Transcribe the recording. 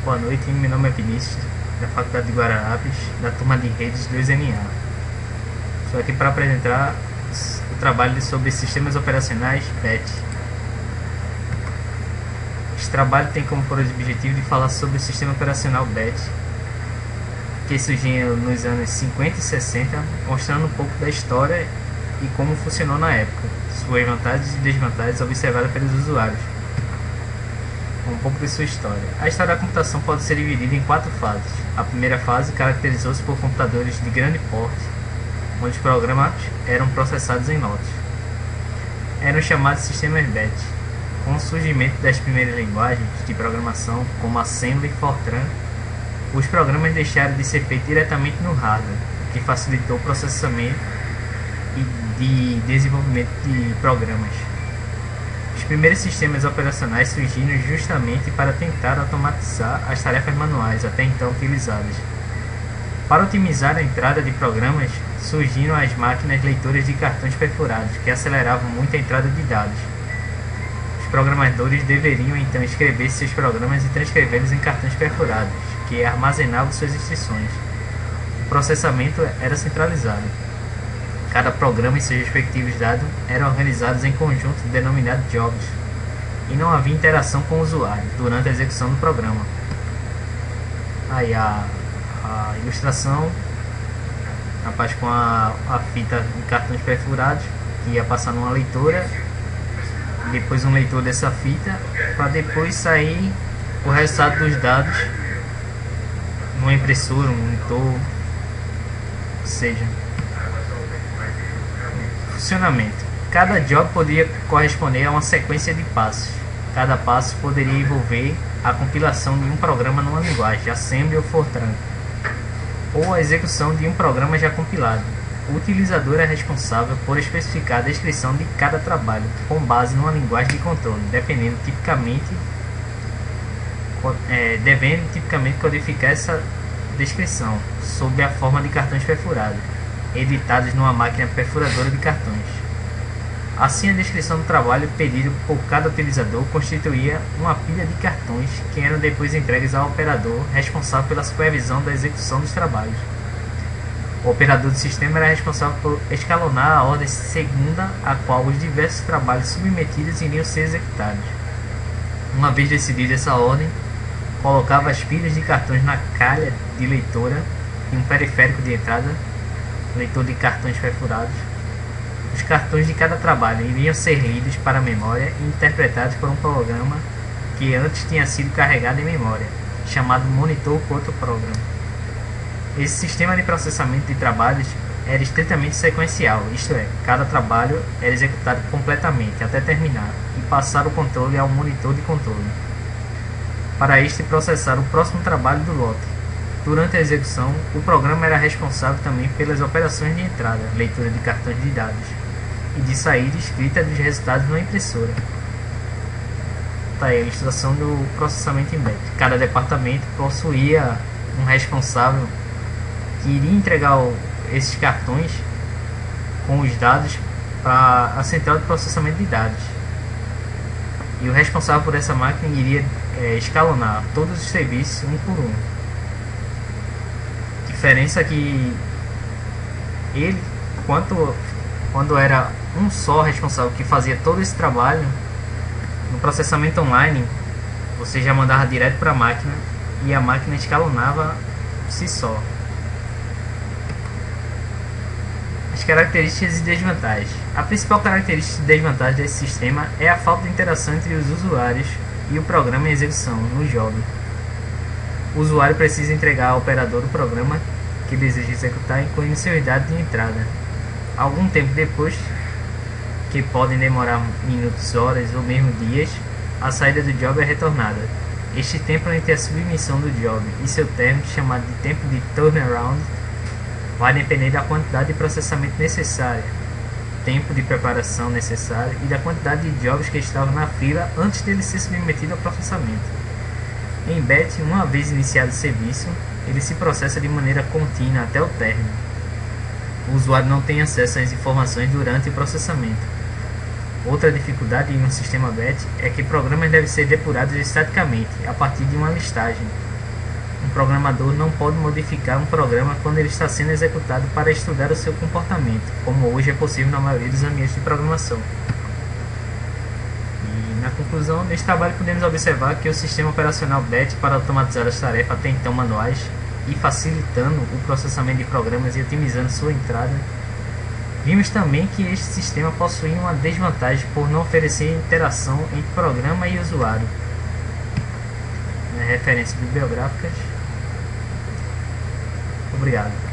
Boa noite, meu nome é Vinícius, da Faculdade de Guararapes, da turma de redes 2NA. Estou aqui para apresentar o trabalho sobre sistemas operacionais BET. Este trabalho tem como objetivo de falar sobre o sistema operacional BET, que surgiu nos anos 50 e 60, mostrando um pouco da história e como funcionou na época, suas vantagens e desvantagens observadas pelos usuários. Um pouco de sua história. A história da computação pode ser dividida em 4 fases. A primeira fase caracterizou-se por computadores de grande porte, onde os programas eram processados em lotes. Eram chamados sistemas BET. Com o surgimento das primeiras linguagens de programação, como Assembly e Fortran, os programas deixaram de ser feitos diretamente no hardware, o que facilitou o processamento e de desenvolvimento de programas. Os primeiros sistemas operacionais surgiram justamente para tentar automatizar as tarefas manuais até então utilizadas. Para otimizar a entrada de programas, surgiram as máquinas leitoras de cartões perfurados, que aceleravam muito a entrada de dados. Os programadores deveriam então escrever seus programas e transcrevê-los em cartões perfurados, que armazenavam suas instruções. O processamento era centralizado. Cada programa e seus respectivos dados eram organizados em conjunto denominado jobs, e não havia interação com o usuário durante a execução do programa. Aí a ilustração, rapaz com a fita em cartões perfurados, que ia passar numa leitora, depois um leitor dessa fita, para depois sair o resultado dos dados numa impressora, um monitor, ou seja, funcionamento. Cada job poderia corresponder a uma sequência de passos. Cada passo poderia envolver a compilação de um programa numa linguagem, Assembly ou Fortran, ou a execução de um programa já compilado. O utilizador é responsável por especificar a descrição de cada trabalho, com base numa linguagem de controle, devendo tipicamente codificar essa descrição sob a forma de cartões perfurados, editados numa máquina perfuradora de cartões. Assim, a descrição do trabalho pedido por cada utilizador constituía uma pilha de cartões que eram depois entregues ao operador responsável pela supervisão da execução dos trabalhos. O operador do sistema era responsável por escalonar a ordem segunda a qual os diversos trabalhos submetidos iriam ser executados. Uma vez decidida essa ordem, colocava as pilhas de cartões na calha de leitora e um periférico de entrada, leitor de cartões perfurados. Os cartões de cada trabalho iriam ser lidos para a memória e interpretados por um programa que antes tinha sido carregado em memória, chamado Monitor Control Program. Esse sistema de processamento de trabalhos era estritamente sequencial, isto é, cada trabalho era executado completamente até terminar e passar o controle ao monitor de controle, para este processar o próximo trabalho do lote. Durante a execução, o programa era responsável também pelas operações de entrada, leitura de cartões de dados, e de saída e escrita dos resultados na impressora. Tá aí a ilustração do processamento em BET. Cada departamento possuía um responsável que iria entregar esses cartões com os dados para a central de processamento de dados. E o responsável por essa máquina iria escalonar todos os serviços um por um. Diferença que ele, quando era um só responsável que fazia todo esse trabalho, no processamento online você já mandava direto para a máquina e a máquina escalonava por si só. As características e desvantagens. A principal característica e desvantagem desse sistema é a falta de interação entre os usuários e o programa em execução no jogo. O usuário precisa entregar ao operador o programa que deseja executar, incluindo seus dados de entrada. Algum tempo depois, que podem demorar minutos, horas ou mesmo dias, a saída do job é retornada. Este tempo entre a submissão do job e seu término, chamado de tempo de turnaround, vai depender da quantidade de processamento necessária, tempo de preparação necessário e da quantidade de jobs que estavam na fila antes dele ser submetido ao processamento. Em BET, uma vez iniciado o serviço, ele se processa de maneira contínua até o término. O usuário não tem acesso às informações durante o processamento. Outra dificuldade em um sistema BET é que programas devem ser depurados estaticamente, a partir de uma listagem, Um programador não pode modificar um programa quando ele está sendo executado para estudar o seu comportamento, como hoje é possível na maioria dos ambientes de programação. E na conclusão, neste trabalho podemos observar que o sistema operacional BET, para automatizar as tarefas até então manuais e facilitando o processamento de programas e otimizando sua entrada, vimos também que este sistema possui uma desvantagem por não oferecer interação entre programa e usuário. Referências bibliográficas. Obrigado.